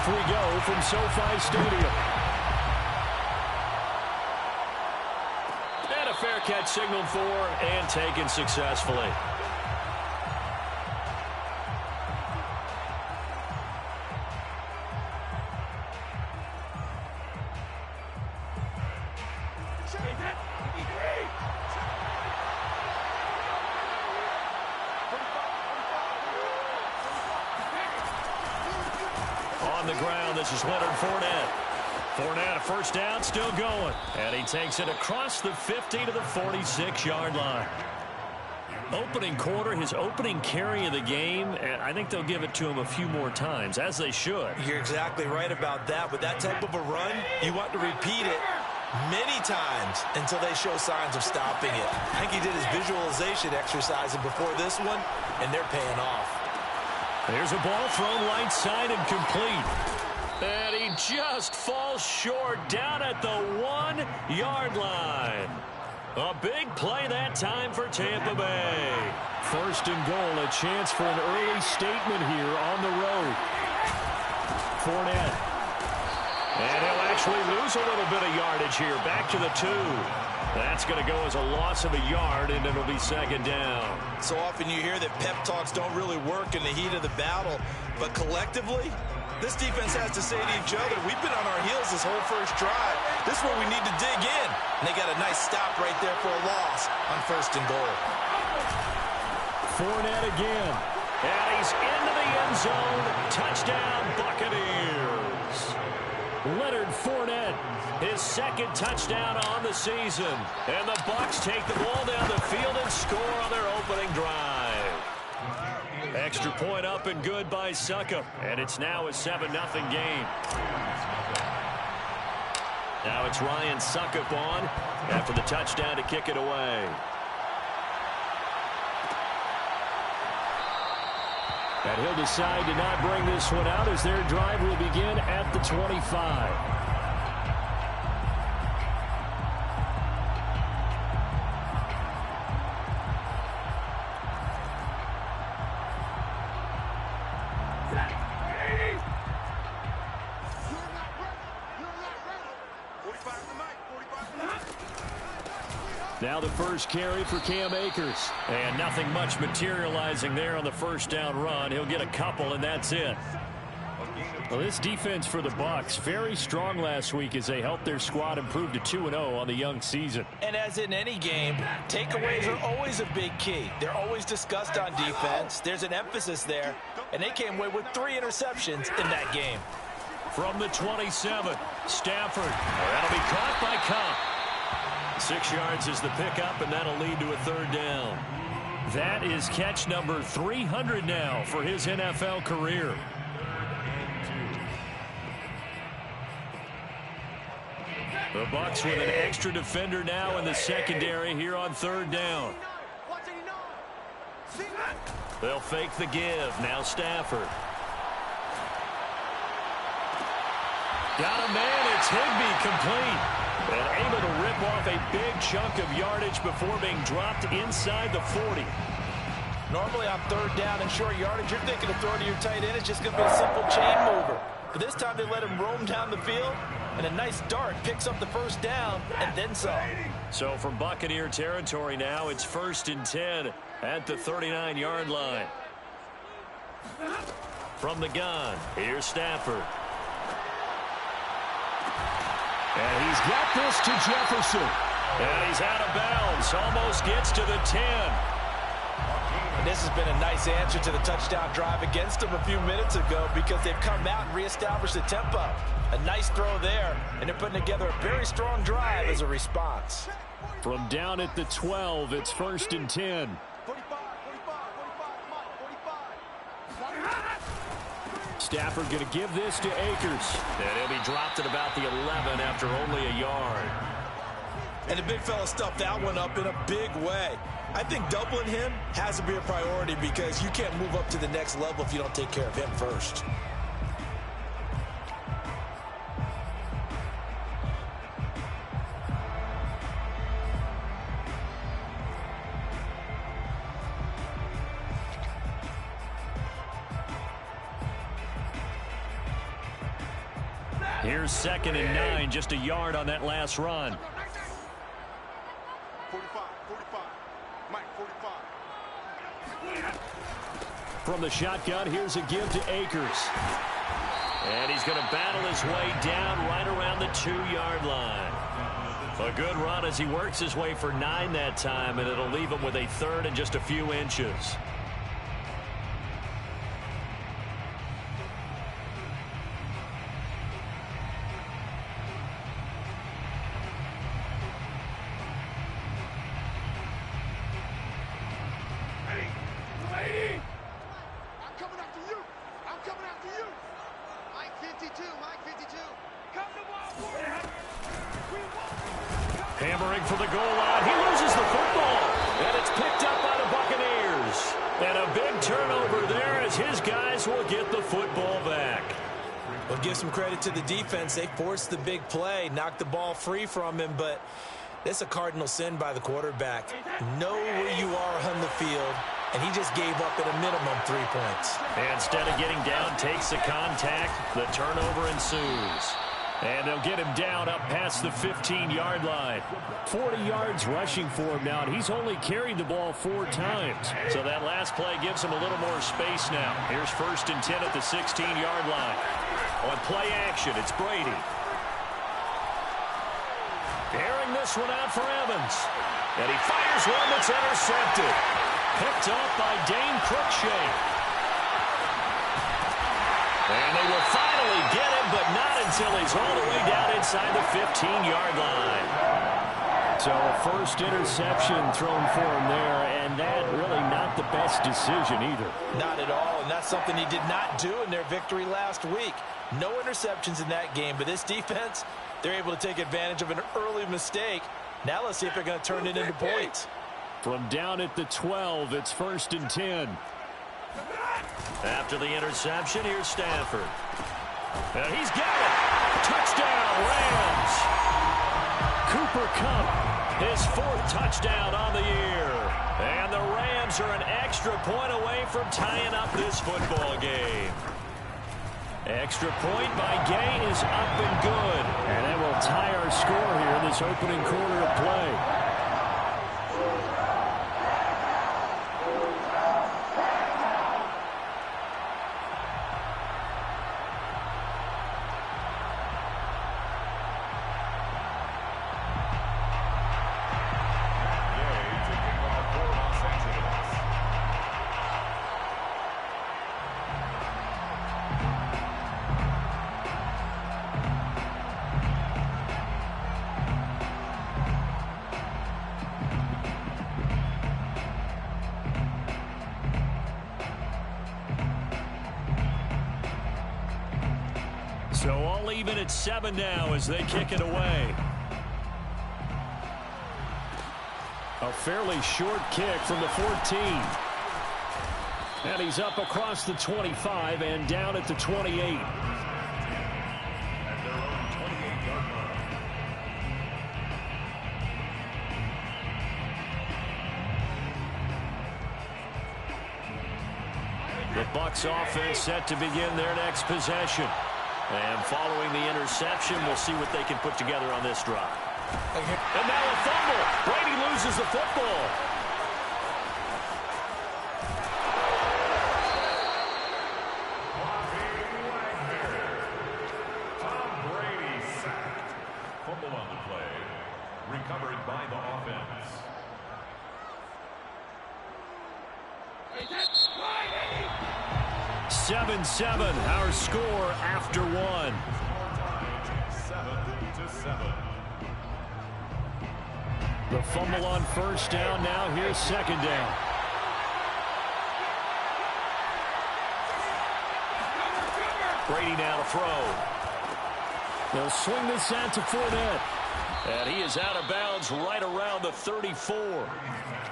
we go from SoFi Stadium. And a fair catch signaled for and taken successfully. On the ground, this is Leonard Fournette. Fournette, a first down, still going. And he takes it across the 50 to the 46-yard line. Opening quarter, his opening carry of the game, and I think they'll give it to him a few more times, as they should. You're exactly right about that. With that type of a run, you want to repeat it many times until they show signs of stopping it. I think he did his visualization exercising before this one, and they're paying off. There's a ball thrown right side and complete. And he just falls short down at the 1-yard line. A big play that time for Tampa Bay. First and goal, a chance for an early statement here on the road. Fournette. And he'll actually lose a little bit of yardage here. Back to the 2. That's going to go as a loss of a yard, and it'll be second down. So often you hear that pep talks don't really work in the heat of the battle, but collectively, this defense has to say to each other, we've been on our heels this whole first drive. This is where we need to dig in. And they got a nice stop right there for a loss on first and goal. Fournette again. And he's into the end zone. Touchdown, Buccaneers. Leonard Fournette, his second touchdown on the season. And the Bucs take the ball down the field and score on their opening drive. Extra point up and good by Succop. And it's now a 7-0 game. Now it's Ryan Succop on after the touchdown to kick it away. And he'll decide to not bring this one out as their drive will begin at the 25. Now the first carry for Cam Akers. And nothing much materializing there on the first down run. He'll get a couple, and that's it. Well, this defense for the Bucs, very strong last week as they helped their squad improve to 2-0 on the young season. And as in any game, takeaways are always a big key. They're always discussed on defense. There's an emphasis there, and they came away with 3 interceptions in that game. From the 27, Stafford. That'll be caught by Cobb. 6 yards is the pickup, and that'll lead to a third down. That is catch number 300 now for his NFL career. The Bucs with an extra defender now in the secondary here on third down. They'll fake the give. Now Stafford. Got a man. It's Higbee complete. And able to rip off a big chunk of yardage before being dropped inside the 40. Normally on third down and short yardage, you're thinking of throwing to your tight end. It's just going to be a simple chain mover. But this time they let him roam down the field, and a nice dart picks up the first down and then some. So from Buccaneer territory now, it's 1st and 10 at the 39-yard line. From the gun, here's Stafford. And he's got this to Jefferson. And he's out of bounds. Almost gets to the 10. And this has been a nice answer to the touchdown drive against them a few minutes ago because they've come out and reestablished the tempo. A nice throw there, and they're putting together a very strong drive as a response. From down at the 12, it's 1st and 10. Stafford going to give this to Akers. And he'll be dropped at about the 11 after only a yard. And the big fella stuffed that one up in a big way. I think doubling him has to be a priority because you can't move up to the next level if you don't take care of him first. Here's 2nd and 9, just a yard on that last run. 45, Mike, 45. From the shotgun, here's a give to Akers. And he's going to battle his way down right around the 2-yard line. A good run as he works his way for 9 that time, and it'll leave him with a 3rd and just a few inches. Hammering for the goal line. He loses the football. And it's picked up by the Buccaneers. And a big turnover there as his guys will get the football back. Well, give some credit to the defense. They forced the big play, knocked the ball free from him, but it's a cardinal sin by the quarterback. Know where you are on the field, and he just gave up at a minimum 3 points. And instead of getting down, takes the contact. The turnover ensues. And they'll get him down up past the 15-yard line. 40 yards rushing for him now, and he's only carried the ball 4 times. So that last play gives him a little more space now. Here's 1st and 10 at the 16-yard line. On play action, it's Brady. Airing this one out for Evans. And he fires one that's intercepted. Picked off by Dane Cruikshank. And they will finally get him, but not until he's all the way down inside the 15-yard line. So a first interception thrown for him there, and that really not the best decision either. Not at all, and that's something he did not do in their victory last week. No interceptions in that game, but this defense, they're able to take advantage of an early mistake. Now let's see if they're going to turn it into points. From down at the 12, it's 1st and 10. After the interception, here's Stafford. And he's got it. Touchdown, Rams. Cooper Kupp, his 4th touchdown on the year. And the Rams are an extra point away from tying up this football game. Extra point by Gay is up and good. And that will tie our score here in this opening quarter of play. So all even at 7 now as they kick it away. A fairly short kick from the 14. And he's up across the 25 and down at the 28. The Bucs offense set to begin their next possession. And following the interception, we'll see what they can put together on this drive. And now a fumble. Brady loses the football. Tom Brady sacked. Fumble on the play. Recovered by the offense. 7-7, our score after 1. 7-7. The fumble on 1st down. Now here's 2nd down. Brady now to throw. They'll swing this out to Fournette. And he is out of bounds right around the 34.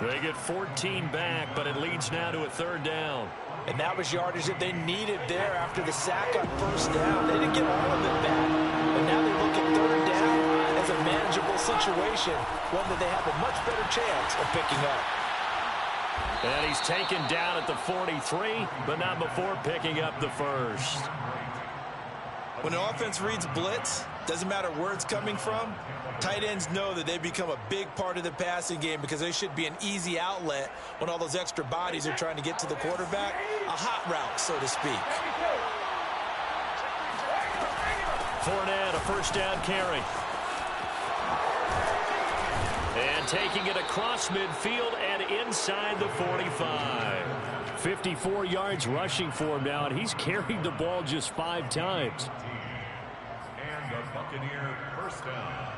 They get 14 back, but it leads now to a 3rd down. And that was yardage that they needed there after the sack on 1st down. They didn't get all of it back. But now they look at 3rd down as a manageable situation, one that they have a much better chance of picking up. And he's taken down at the 43, but not before picking up the 1st. When an offense reads blitz, doesn't matter where it's coming from, tight ends know that they become a big part of the passing game because they should be an easy outlet when all those extra bodies are trying to get to the quarterback. A hot route, so to speak. Fournette, a first down carry. And taking it across midfield and inside the 45. 54 yards rushing for him now, and he's carried the ball just 5 times. And the Buccaneer first down.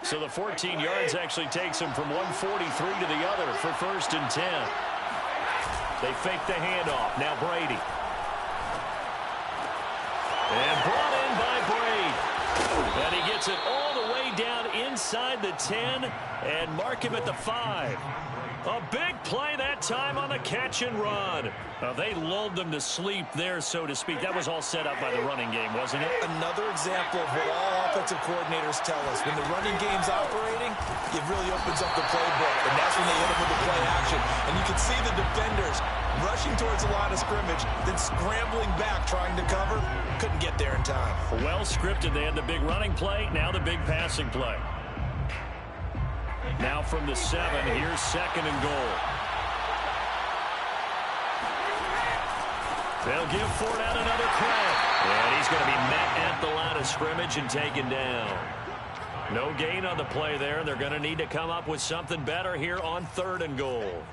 So the 14 yards actually takes him from 143 to the other for first and 10. They fake the handoff. Now Brady. And brought in by Brady. And he gets it all the way down inside the 10 and mark him at the 5. A big play that time on the catch and run. They lulled them to sleep there, so to speak. That was all set up by the running game, wasn't it? Another example of what all offensive coordinators tell us. When the running game's operating, it really opens up the playbook. And that's when they hit him with the play action. And you can see the defenders rushing towards the line of scrimmage, then scrambling back, trying to cover. Couldn't get there in time. Well scripted. They had the big running play, now the big passing play. Now from the 7, here's second and goal. They'll give Fournette another crack. And he's going to be met at the line of scrimmage and taken down. No gain on the play there. They're going to need to come up with something better here on 3rd and goal.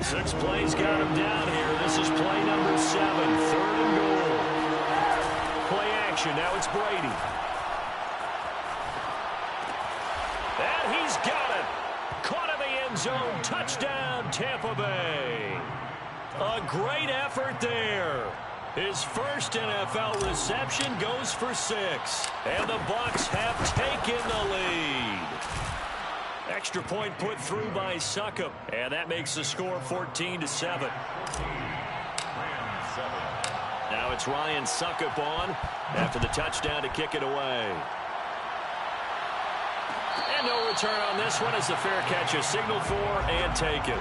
Six plays got him down here. This is play number 7, 3rd and goal. Play action. Now it's Brady. And he's got it. Caught in the end zone. Touchdown, Tampa Bay. A great effort there. His first NFL reception goes for 6. And the Bucs have taken the lead. Extra point put through by Succop, and that makes the score 14-7. Now it's Ryan Succop on after the touchdown to kick it away. And no return on this one as the fair catch is signaled for and taken.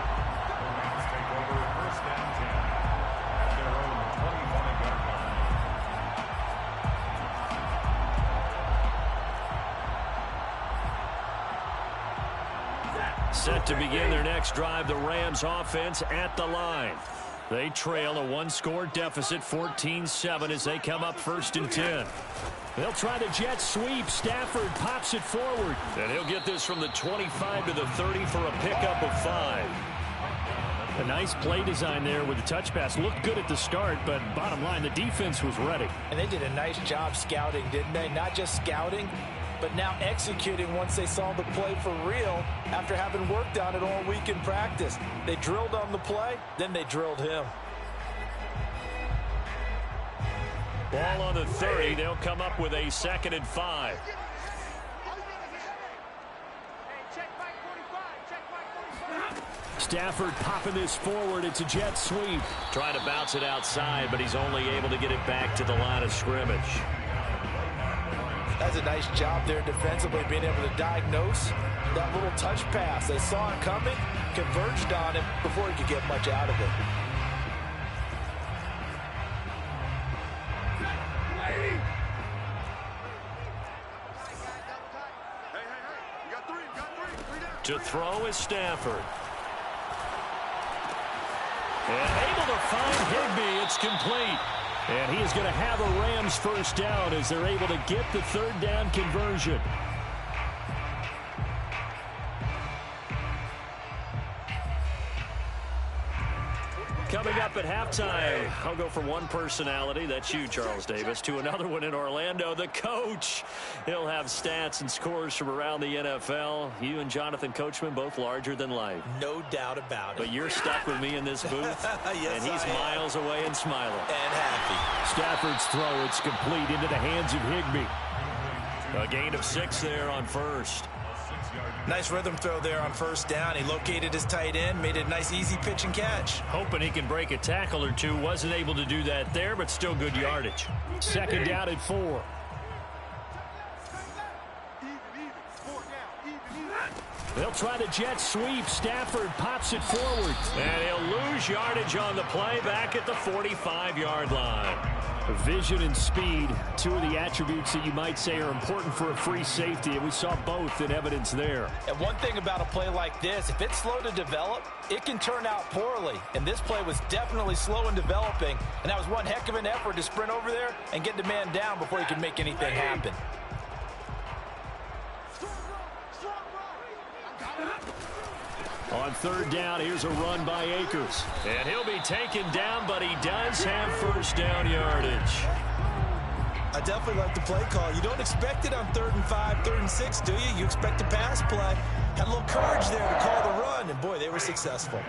Set to begin their next drive, the Rams offense at the line. They trail a 1-score deficit, 14-7, as they come up 1st and 10. They'll try the jet sweep. Stafford pops it forward. And he'll get this from the 25 to the 30 for a pickup of 5. A nice play design there with the touch pass. Looked good at the start, but bottom line, the defense was ready. And they did a nice job scouting, didn't they? Not just scouting, but now executing once they saw the play for real after having worked on it all week in practice. They drilled on the play, then they drilled him. Ball on the 30. They'll come up with a 2nd and 5. Stafford popping this forward. It's a jet sweep. Trying to bounce it outside, but he's only able to get it back to the line of scrimmage. That's a nice job there defensively, being able to diagnose that little touch pass. They saw it coming, converged on him before he could get much out of it. To throw is Stafford. And able to find Higbee. It's complete. And he is going to have a Rams first down as they're able to get the 3rd down conversion. Coming up at halftime, I'll go from one personality, that's you, Charles Davis, to another one in Orlando, the coach. He'll have stats and scores from around the NFL. You and Jonathan Coachman, both larger than life. No doubt about it. But you're stuck with me in this booth, yes, and he's miles away and smiling. And happy. Stafford's throw, it's complete into the hands of Higbee. A gain of 6 there on first. 6-yard Nice rhythm throw there on first down. He located his tight end, made it a nice easy pitch and catch. Hoping he can break a tackle or two. Wasn't able to do that there, but still good yardage. Second down at 4. They'll try the jet sweep. Stafford pops it forward. And he'll lose yardage on the play back at the 45-yard line. Vision and speed, two of the attributes that you might say are important for a free safety, and we saw both in evidence there. And one thing about a play like this, if it's slow to develop, it can turn out poorly. And this play was definitely slow in developing, and that was one heck of an effort to sprint over there and get the man down before he could make anything happen. On third down, here's a run by Akers. And he'll be taken down, but he does have first down yardage. I definitely like the play call. You don't expect it on 3rd and 5, 3rd and 6, do you? You expect a pass play. Had a little courage there to call the run, and boy, they were successful.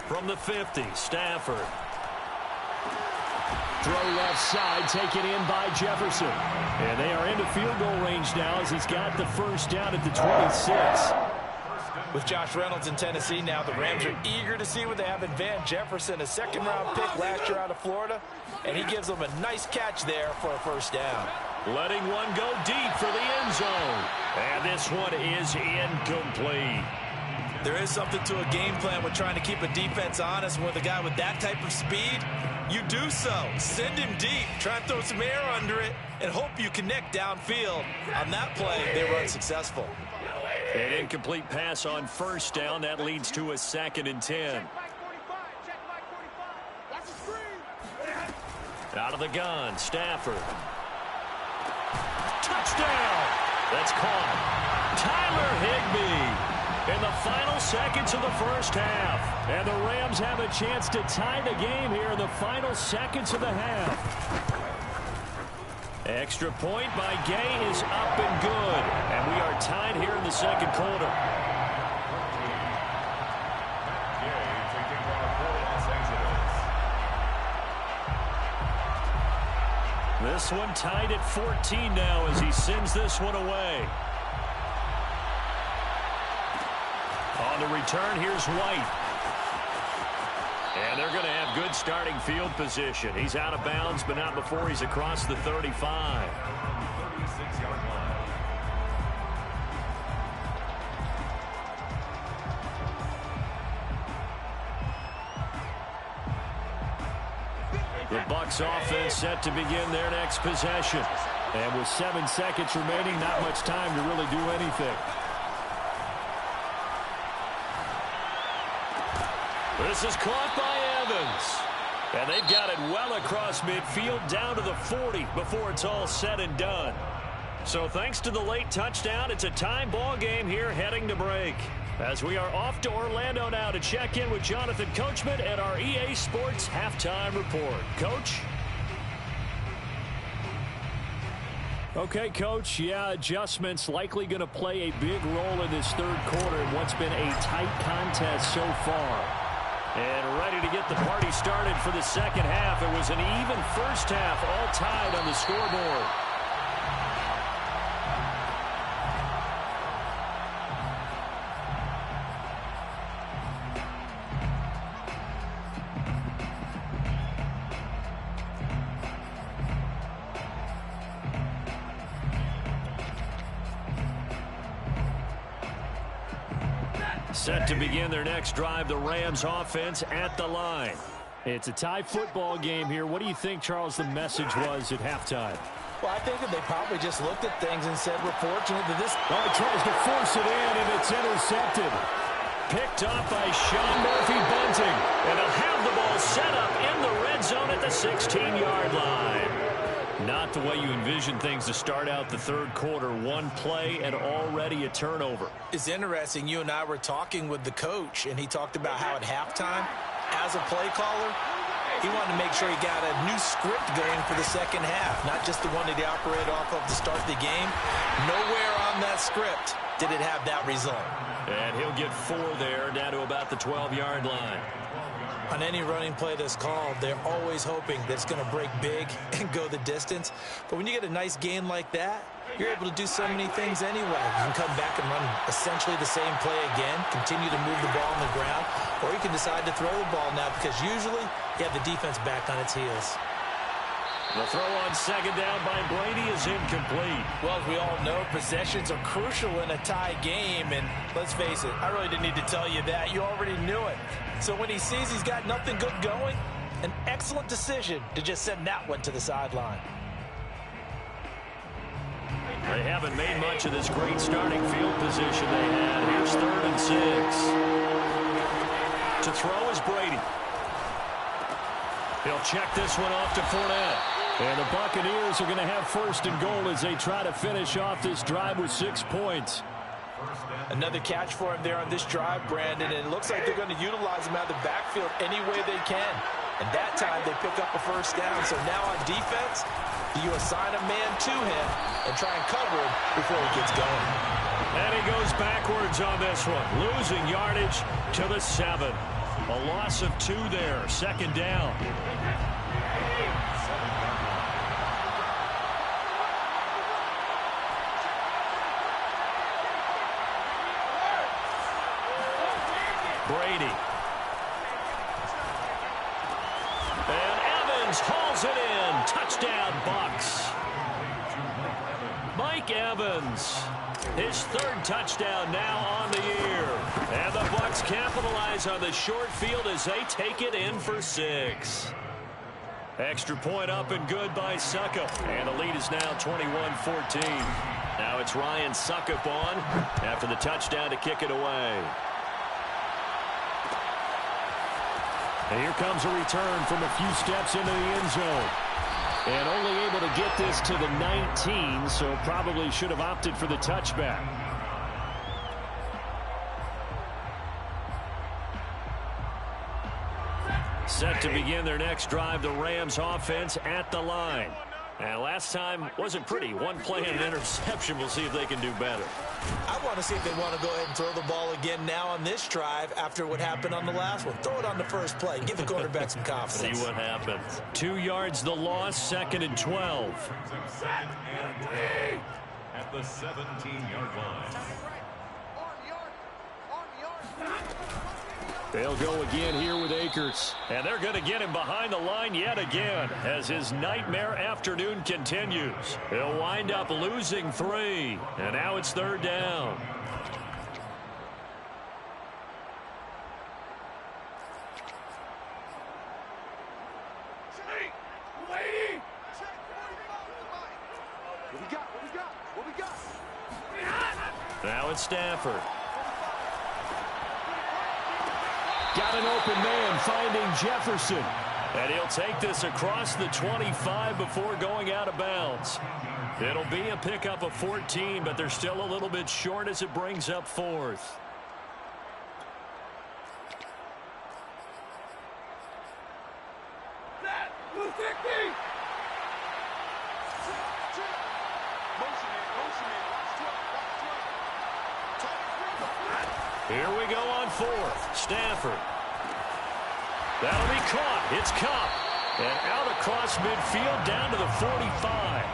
From the 50, Stafford. Throw left side, taken in by Jefferson. And they are into field goal range now as he's got the first down at the 26. With Josh Reynolds in Tennessee now, the Rams are eager to see what they have in Van Jefferson, a second-round pick last year out of Florida, and he gives them a nice catch there for a first down. Letting one go deep for the end zone. And this one is incomplete. There is something to a game plan with trying to keep a defense honest. With a guy with that type of speed, you do so. Send him deep, try and throw some air under it, and hope you connect downfield. On that play, they were unsuccessful. An incomplete pass on first down. That leads to a 2nd and 10. Out of the gun, Stafford. Touchdown! That's caught. Tyler Higbee. In the final seconds of the first half. And the Rams have a chance to tie the game here in the final seconds of the half. Extra point by Gay is up and good. And we are tied here in the second quarter. This one tied at 14 now as he sends this one away. On the return, here's White. And they're going to have good starting field position. He's out of bounds, but not before he's across the 35. 36-yard line. The Bucs offense set to begin their next possession. And with 7 seconds remaining, not much time to really do anything. This is caught by Evans. And they've got it well across midfield down to the 40 before it's all said and done. So thanks to the late touchdown, it's a tie ball game here heading to break. As we are off to Orlando now to check in with Jonathan Coachman at our EA Sports Halftime Report. Coach? Okay, Coach. Yeah, adjustments likely going to play a big role in this third quarter in what's been a tight contest so far. And ready to get the party started for the second half. It was an even first half, all tied on the scoreboard. Set to begin their next drive, the Rams offense at the line. It's a tie football game here. What do you think, Charles, the message was at halftime? Well, I think that they probably just looked at things and said, we're fortunate that this... Oh, he tries to force it in, and it's intercepted. Picked off by Sean Murphy-Bunting. And they'll have the ball set up in the red zone at the 16-yard line. Not the way you envision things to start out the third quarter. One play and already a turnover. It's interesting. You and I were talking with the coach, and he talked about how at halftime, as a play caller, he wanted to make sure he got a new script going for the second half, not just the one that he operated off of to start the game. Nowhere on that script did it have that result. And he'll get 4 there, down to about the 12-yard line. On any running play that's called, they're always hoping that it's going to break big and go the distance. But when you get a nice gain like that, you're able to do so many things anyway. You can come back and run essentially the same play again, continue to move the ball on the ground, or you can decide to throw the ball now because usually you have the defense back on its heels. The throw on second down by Brady is incomplete. Well, as we all know, possessions are crucial in a tie game, and let's face it, I really didn't need to tell you that. You already knew it. So when he sees he's got nothing good going, an excellent decision to just send that one to the sideline. They haven't made much of this great starting field position they had. Here's 3rd and 6. To throw is Brady. He'll check this one off to Fournette. And the Buccaneers are going to have 1st and goal as they try to finish off this drive with 6 points. Another catch for him there on this drive, Brandon, and it looks like they're going to utilize him out of the backfield any way they can. And that time they pick up a 1st down. So now on defense, you assign a man to him and try and cover him before he gets going. And he goes backwards on this one, losing yardage to the 7. A loss of 2 there, 2nd down. Brady. And Evans hauls it in. Touchdown, Bucs. Mike Evans, his 3rd touchdown now on the year. And the Bucs capitalize on the short field as they take it in for 6. Extra point up and good by Succop. And the lead is now 21-14. Now it's Ryan Succop on after the touchdown to kick it away. And here comes a return from a few steps into the end zone. And only able to get this to the 19, so probably should have opted for the touchback. Set to begin their next drive, the Rams offense at the line. And last time wasn't pretty. One play and an interception. We'll see if they can do better. I want to see if they want to go ahead and throw the ball again now on this drive after what happened on the last one. Throw it on the first play. Give the quarterback some confidence. See what happens. 2 yards the loss, 2nd and 12. At the 17-yard line. They'll go again here with Akers. And they're going to get him behind the line yet again as his nightmare afternoon continues. He'll wind up losing 3. And now it's 3rd down. What we got? Now it's Stafford. Got an open man finding Jefferson. And he'll take this across the 25 before going out of bounds. It'll be a pickup of 14, but they're still a little bit short as it brings up 4th. Here we go on 4th. Stafford. That'll be caught. It's Cup. And out across midfield down to the 45.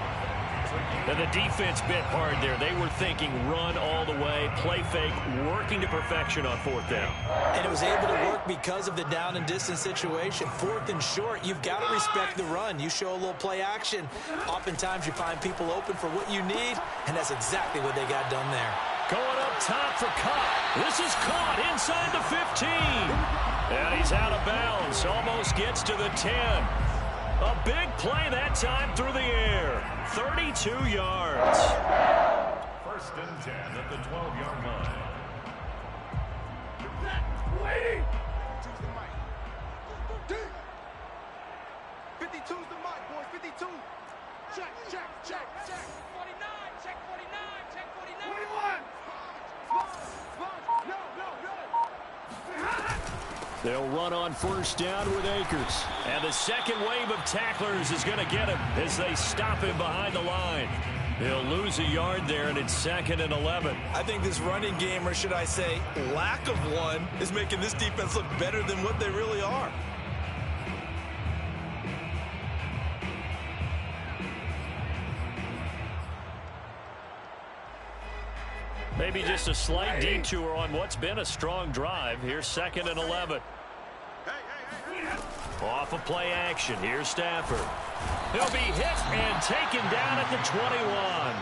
And the defense bit hard there. They were thinking run all the way, play fake, working to perfection on 4th down. And it was able to work because of the down and distance situation. 4th and short, you've got to respect the run. You show a little play action. Oftentimes you find people open for what you need, and that's exactly what they got done there. Going up top for Cup. This is caught inside the 15. And he's out of bounds. Almost gets to the 10. A big play that time through the air. 32 yards. 1st and 10 at the 12-yard line. Waiting. 52's the mic, boys. 52. Check. 49. Check 49. Check 49. 21. They'll run on 1st down with Akers. And the second wave of tacklers is going to get him as they stop him behind the line. He'll lose a yard there, and it's 2nd and 11. I think this running game, or should I say lack of one, is making this defense look better than what they really are. Maybe just a slight detour on what's been a strong drive. Here's 2nd and 11. Off of play action. Here's Stafford. He'll be hit and taken down at the 21.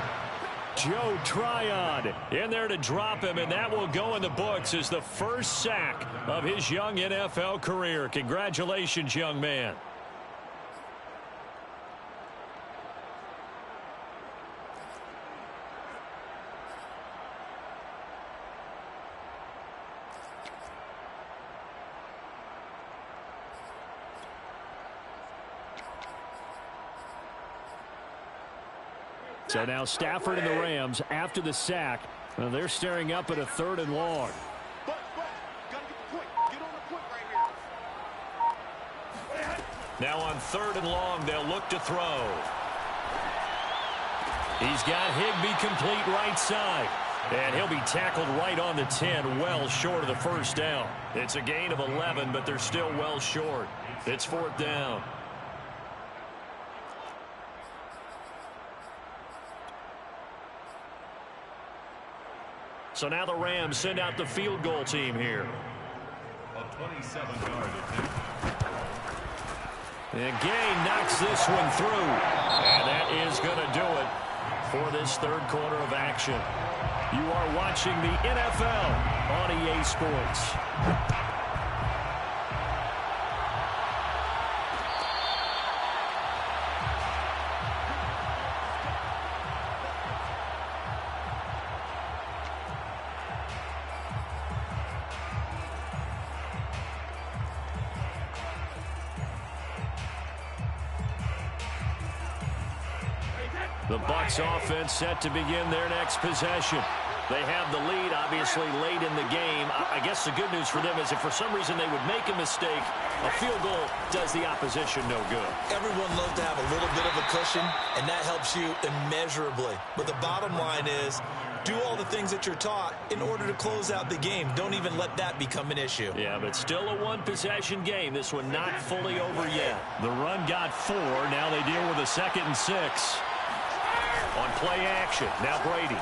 Joe Tryon in there to drop him, and that will go in the books as the first sack of his young NFL career. Congratulations, young man. So now Stafford and the Rams after the sack. They're staring up at a 3rd and long. Gotta get the quick. Get on the quick right here. Now on 3rd and long, they'll look to throw. He's got Higbee complete right side. And he'll be tackled right on the 10, well short of the first down. It's a gain of 11, but they're still well short. It's 4th down. So now the Rams send out the field goal team here. A 27-yard attempt. And Gay knocks this one through. And that is going to do it for this 3rd quarter of action. You are watching the NFL on EA Sports. The Bucs offense set to begin their next possession. They have the lead, obviously, late in the game. I guess the good news for them is if for some reason they would make a mistake, a field goal does the opposition no good. Everyone loves to have a little bit of a cushion, and that helps you immeasurably. But the bottom line is, do all the things that you're taught in order to close out the game. Don't even let that become an issue. Yeah, but still a one-possession game. This one not fully over yet. The run got 4. Now they deal with a 2nd and 6. On play action, now Brady.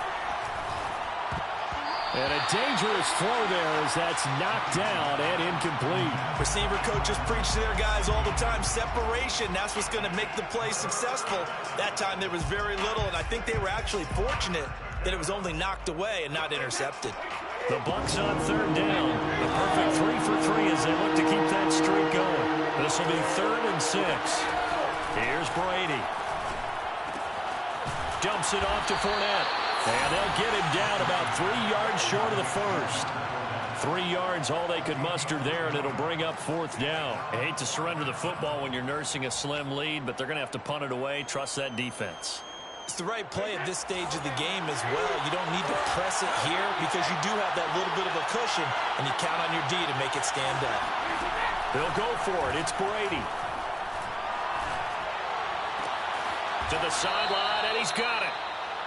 And a dangerous throw there as that's knocked down and incomplete. Receiver coaches preach to their guys all the time. Separation, that's what's going to make the play successful. That time there was very little, and I think they were actually fortunate that it was only knocked away and not intercepted. The Bucs on 3rd down. A perfect 3 for 3 as they look to keep that streak going. This will be 3rd and 6. Here's Brady. Dumps it off to Fournette. And they'll get him down about 3 yards short of the first. 3 yards, all they could muster there, and it'll bring up 4th down. I hate to surrender the football when you're nursing a slim lead, but they're going to have to punt it away. Trust that defense. It's the right play at this stage of the game as well. You don't need to press it here because you do have that little bit of a cushion, and you count on your D to make it stand up. They'll go for it. It's Brady. To the sideline, and he's got it.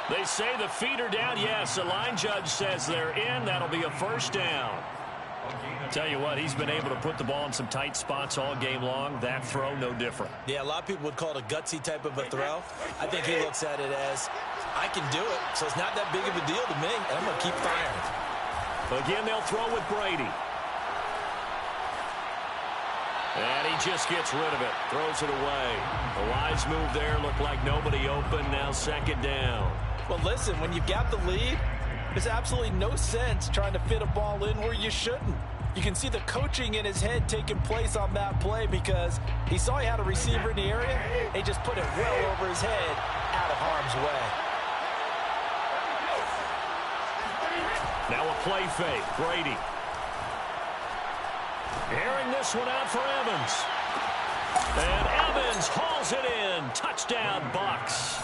They say the feet are down. Yes, the line judge says they're in. That'll be a 1st down. Tell you what, he's been able to put the ball in some tight spots all game long. That throw, no different. Yeah, a lot of people would call it a gutsy type of a throw. I think he looks at it as, I can do it, so it's not that big of a deal to me, and I'm going to keep firing. Again, they'll throw with Brady. And he just gets rid of it. Throws it away. The wise move there. Looked like nobody open. Now 2nd down. Well, listen, when you've got the lead, there's absolutely no sense trying to fit a ball in where you shouldn't. You can see the coaching in his head taking place on that play because he saw he had a receiver in the area. He just put it well over his head out of harm's way. Now a play fake. Brady. Airing this one out for Evans. And Evans hauls it in. Touchdown, Bucs.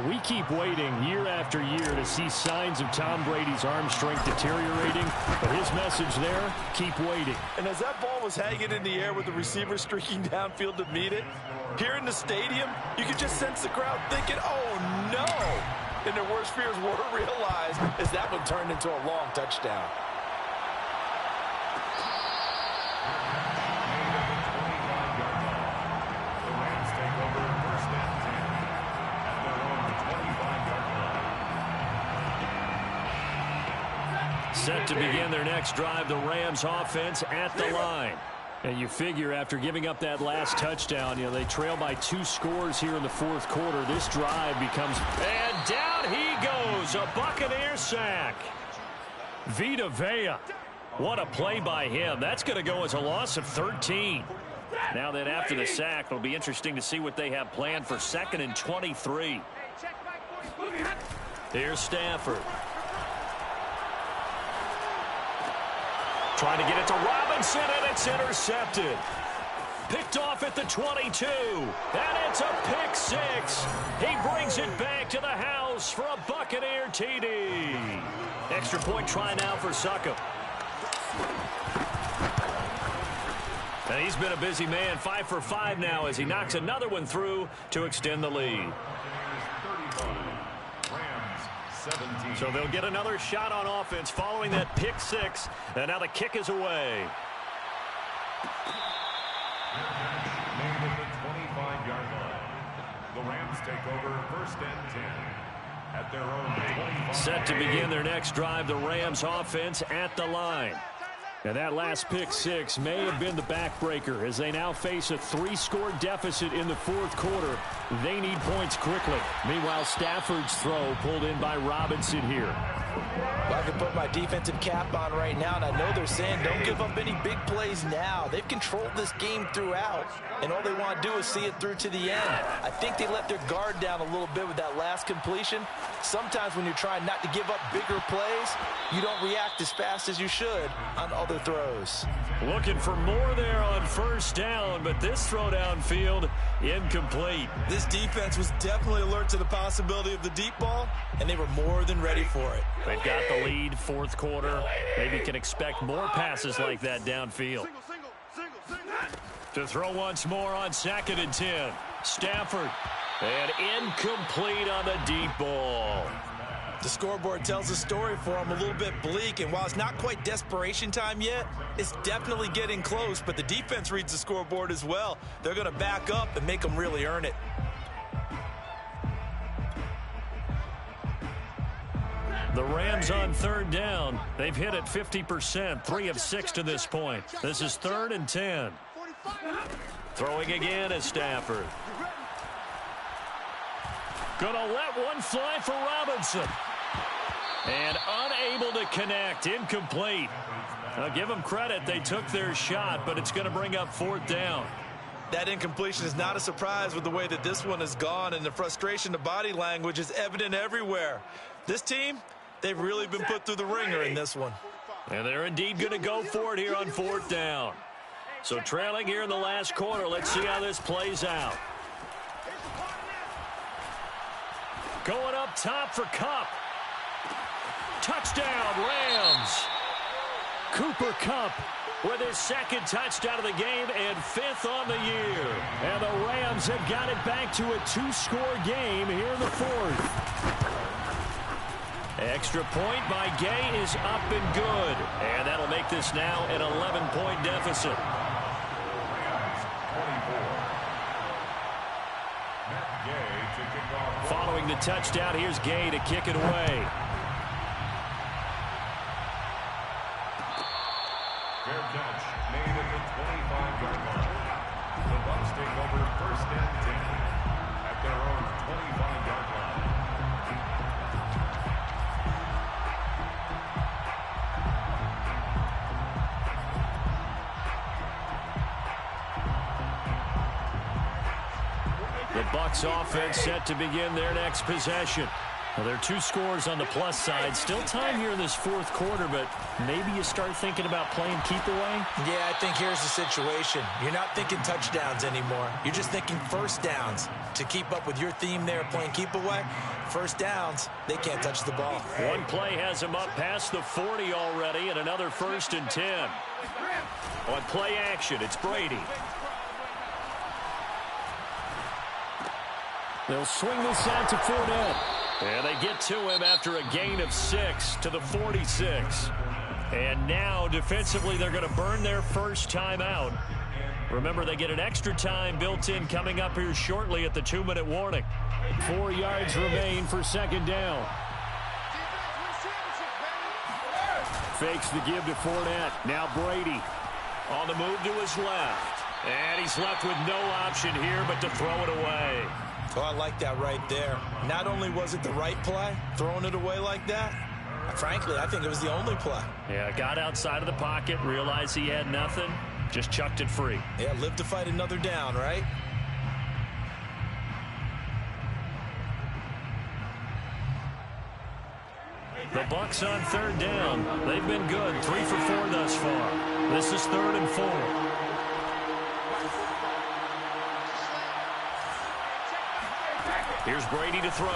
We keep waiting year after year to see signs of Tom Brady's arm strength deteriorating, but his message there, keep waiting. And as that ball was hanging in the air with the receiver streaking downfield to meet it, here in the stadium, you could just sense the crowd thinking, oh no! And their worst fears were realized as that one turned into a long touchdown. Set to begin their next drive, the Rams offense at the line. And you figure after giving up that last touchdown, they trail by 2 scores here in the fourth quarter. This drive becomes... And down he goes, a Buccaneer sack. Vita Vea, what a play by him. That's going to go as a loss of 13. Now then after the sack, it'll be interesting to see what they have planned for 2nd and 23. Here's Stafford. Trying to get it to Robinson, and it's intercepted. Picked off at the 22, and it's a pick 6. He brings it back to the house for a Buccaneer TD. Extra point try now for Succop. And he's been a busy man, 5 for 5 now as he knocks another one through to extend the lead. So they'll get another shot on offense following that pick 6. And now the kick is away. Made at the 25-yard line. The Rams take over 1st and 10 at their own 25. Set to begin their next drive, the Rams offense at the line. And that last pick 6 may have been the backbreaker as they now face a 3-score deficit in the fourth quarter. They need points quickly. Meanwhile, Stafford's throw pulled in by Robinson here. Well, I can put my defensive cap on right now, and I know they're saying don't give up any big plays now. They've controlled this game throughout, and all they want to do is see it through to the end. I think they let their guard down a little bit with that last completion. Sometimes when you're trying not to give up bigger plays, you don't react as fast as you should on other throws. Looking for more there on 1st down, but this throw downfield incomplete. This defense was definitely alert to the possibility of the deep ball, and they were more than ready for it. They've got the lead, fourth quarter. Maybe can expect more passes like that downfield. To throw once more on 2nd and 10. Stafford. And incomplete on the deep ball. The scoreboard tells a story for him, a little bit bleak, and while it's not quite desperation time yet, it's definitely getting close, but the defense reads the scoreboard as well. They're going to back up and make them really earn it. The Rams on 3rd down. They've hit it 50%, 3 of 6 to this point. This is 3rd and 10. Throwing again is Stafford. Gonna let one fly for Robinson. And unable to connect, incomplete. I'll give them credit, they took their shot, but it's gonna bring up 4th down. That incompletion is not a surprise with the way that this one has gone, and the frustration, the body language is evident everywhere. This team, they've really been put through the ringer in this one. And they're indeed going to go for it here on 4th down. So trailing here in the last quarter, let's see how this plays out. Going up top for Kupp. Touchdown, Rams. Cooper Kupp with his 2nd touchdown of the game and 5th on the year. And the Rams have got it back to a 2-score game here in the 4th. Extra point by Gay is up and good. And that'll make this now an 11-point deficit. Following the touchdown, here's Gay to kick it away. Fair catch made at the 25-yard line. The Bucs take over 1st and 10 at their own 25-yard line. The Bucs offense set to begin their next possession. Well, there are 2 scores on the plus side. Still time here in this fourth quarter, but maybe you start thinking about playing keep away? Yeah, I think here's the situation. You're not thinking touchdowns anymore. You're just thinking first downs. To keep up with your theme there, playing keep away, first downs, they can't touch the ball. One play has him up past the 40 already, and another 1st and 10. On play action, it's Brady. They'll swing this out to Fournette. And they get to him after a gain of 6 to the 46. And now, defensively, they're going to burn their first time out. Remember, they get an extra time built in coming up here shortly at the 2-minute warning. 4 yards remain for 2nd down. Fakes the give to Fournette. Now Brady on the move to his left. And he's left with no option here but to throw it away. Oh, I like that right there. Not only was it the right play, throwing it away like that, frankly, I think it was the only play. Yeah, got outside of the pocket, realized he had nothing, just chucked it free. Yeah, live to fight another down, right? The Bucs on 3rd down. They've been good, 3 for 4 thus far. This is 3rd and 4. Here's Brady to throw.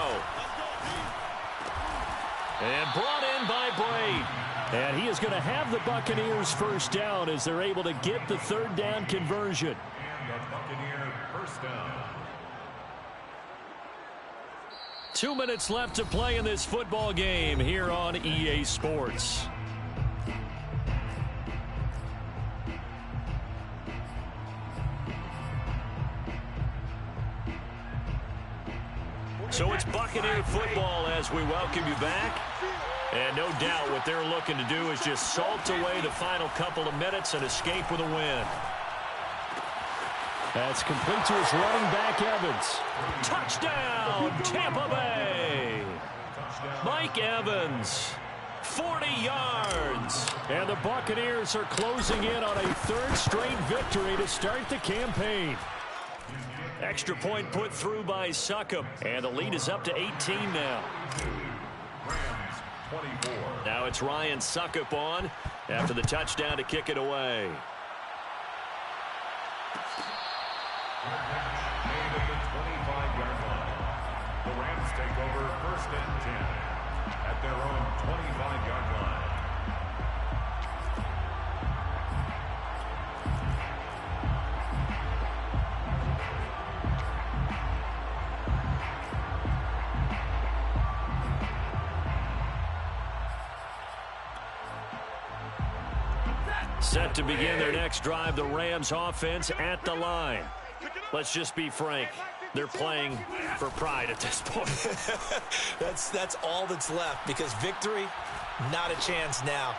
And brought in by Brady. And he is going to have the Buccaneers first down as they're able to get the 3rd down conversion. And the Buccaneer first down. 2 minutes left to play in this football game here on EA Sports. So it's Buccaneer football as we welcome you back. And no doubt what they're looking to do is just salt away the final couple of minutes and escape with a win. That's complete to his running back, Evans. Touchdown, Tampa Bay. Mike Evans, 40 yards. And the Buccaneers are closing in on a 3rd straight victory to start the campaign. Extra point put through by Succop. And the lead is up to 18 now. Rams 24. Now it's Ryan Succop on after the touchdown to kick it away. Made at the 25-yard line. The Rams take over 1st and 10 at their own 25-yard line. Set to begin their next drive, the Rams offense at the line. Let's just be frank. They're playing for pride at this point. That's all that's left because victory, not a chance now.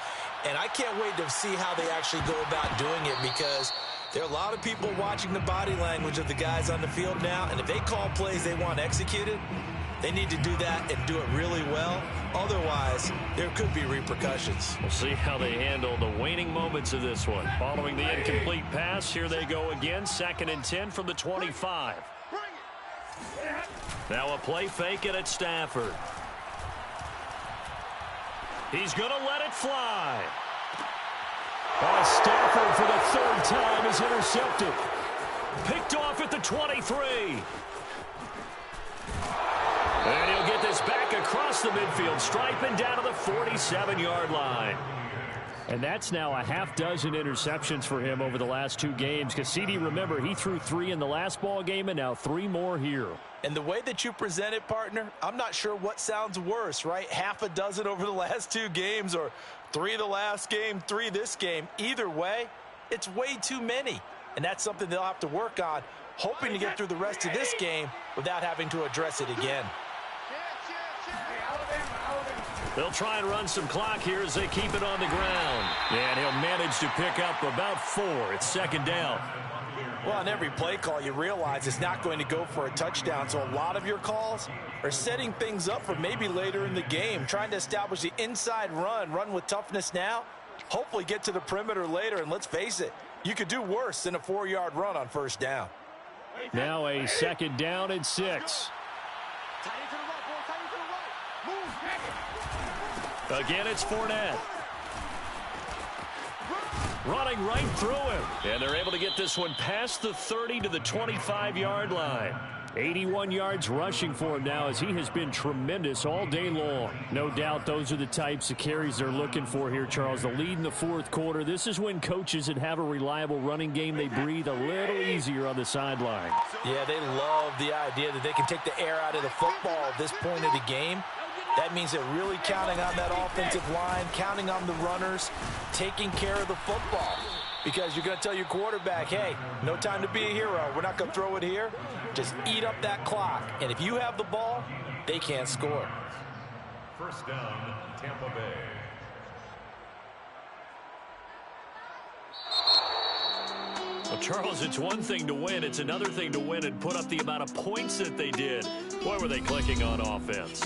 And I can't wait to see how they actually go about doing it because there are a lot of people watching the body language of the guys on the field now. And if they call plays they want executed, they need to do that and do it really well. Otherwise, there could be repercussions. We'll see how they handle the waning moments of this one. Following the incomplete pass, here they go again. 2nd and 10 from the 25. Now a play fake it at Stafford. He's going to let it fly. Stafford for the 3rd time is intercepted. Picked off at the 23. And he'll get this back across the midfield stripe and down to the 47-yard line. And that's now a half dozen interceptions for him over the last 2 games. Because, CD, remember, he threw 3 in the last ball game and now 3 more here. And the way that you present it, partner, I'm not sure what sounds worse, right? Half a dozen over the last 2 games or 3 the last game, 3 this game. Either way, it's way too many. And that's something they'll have to work on, hoping to get through the rest of this game without having to address it again. They'll try and run some clock here as they keep it on the ground. And he'll manage to pick up about 4. It's 2nd down. Well, on every play call, you realize it's not going to go for a touchdown. So a lot of your calls are setting things up for maybe later in the game, trying to establish the inside run with toughness now, hopefully get to the perimeter later. And let's face it, you could do worse than a 4-yard run on 1st down. Now a 2nd down and 6. Again, it's Fournette. Running right through him. And they're able to get this one past the 30 to the 25-yard line. 81 yards rushing for him now as he has been tremendous all day long. No doubt those are the types of carries they're looking for here, Charles. The lead in the fourth quarter. This is when coaches that have a reliable running game, they breathe a little easier on the sideline. Yeah, they love the idea that they can take the air out of the football at this point of the game. That means they're really counting on that offensive line, counting on the runners, taking care of the football. Because you're going to tell your quarterback, hey, no time to be a hero. We're not going to throw it here. Just eat up that clock. And if you have the ball, they can't score. First down, Tampa Bay. Well, Charles, it's one thing to win. It's another thing to win and put up the amount of points that they did. Boy, were they clicking on offense.